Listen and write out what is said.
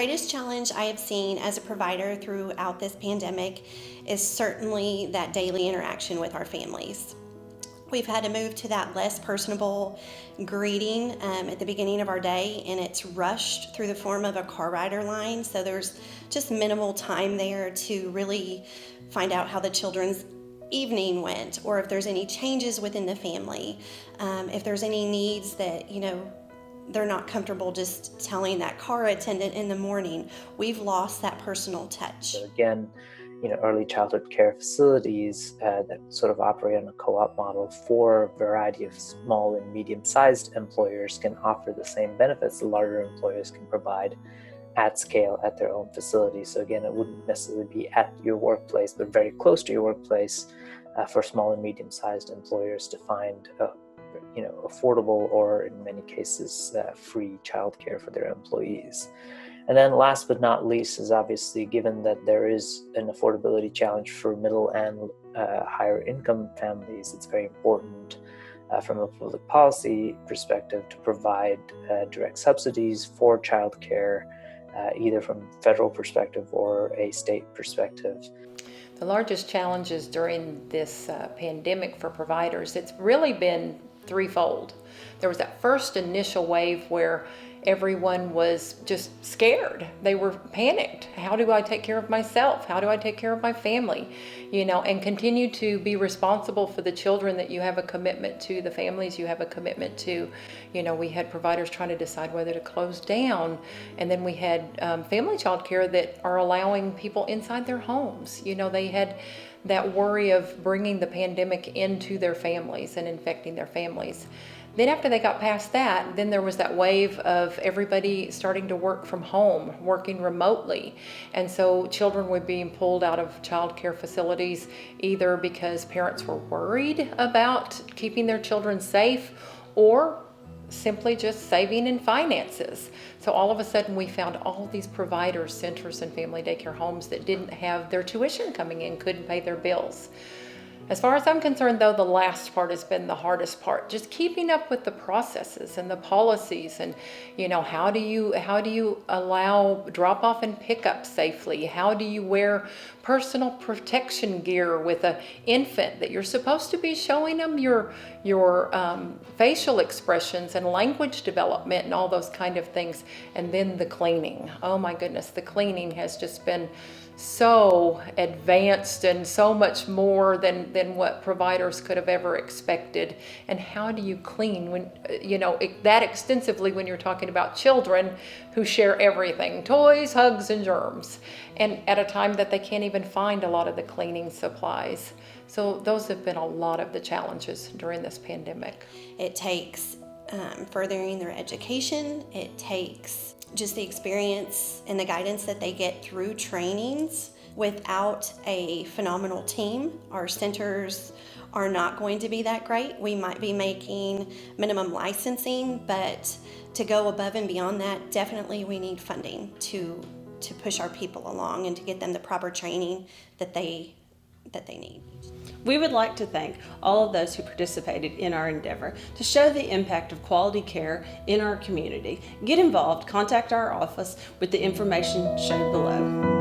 greatest challenge I have seen as a provider throughout this pandemic is certainly that daily interaction with our families. We've had to move to that less personable greeting at the beginning of our day, and it's rushed through the form of a car rider line. So there's just minimal time there to really find out how the children's evening went, or if there's any changes within the family, if there's any needs that, they're not comfortable just telling that car attendant in the morning. We've lost that personal touch. So again, early childhood care facilities that sort of operate on a co-op model for a variety of small and medium-sized employers can offer the same benefits the larger employers can provide at scale at their own facilities. So again, it wouldn't necessarily be at your workplace, but very close to your workplace for small and medium-sized employers to find affordable, or in many cases free childcare for their employees. And then last but not least is obviously, given that there is an affordability challenge for middle and higher income families, it's very important from a public policy perspective to provide direct subsidies for childcare, either from federal perspective or a state perspective. The largest challenges during this pandemic for providers, it's really been threefold. There was that first initial wave where everyone was just scared. They were panicked. How do I take care of myself? How do I take care of my family? And continue to be responsible for the children that you have a commitment to, the families you have a commitment to. We had providers trying to decide whether to close down. And then we had family child care that are allowing people inside their homes. They had that worry of bringing the pandemic into their families and infecting their families. Then after they got past that, then there was that wave of everybody starting to work from home, working remotely. And so children were being pulled out of child care facilities either because parents were worried about keeping their children safe, or simply just saving in finances. So all of a sudden we found all these providers, centers, and family daycare homes that didn't have their tuition coming in, couldn't pay their bills. As far as I'm concerned, though, the last part has been the hardest part. Just keeping up with the processes and the policies, and how do you allow drop off and pick up safely? How do you wear personal protection gear with an infant that you're supposed to be showing them your facial expressions and language development and all those kind of things? And then the cleaning. Oh my goodness, the cleaning has just been so advanced and so much more than what providers could have ever expected. And how do you clean when that extensively when you're talking about children who share everything, toys, hugs, and germs, and at a time that they can't even find a lot of the cleaning supplies. So those have been a lot of the challenges during this pandemic. It takes furthering their education. It takes just the experience and the guidance that they get through trainings. Without a phenomenal team, our centers are not going to be that great. We might be making minimum licensing, but to go above and beyond that, definitely we need funding to push our people along and to get them the proper training that they need. We would like to thank all of those who participated in our endeavor to show the impact of quality care in our community. Get involved, contact our office with the information shown below.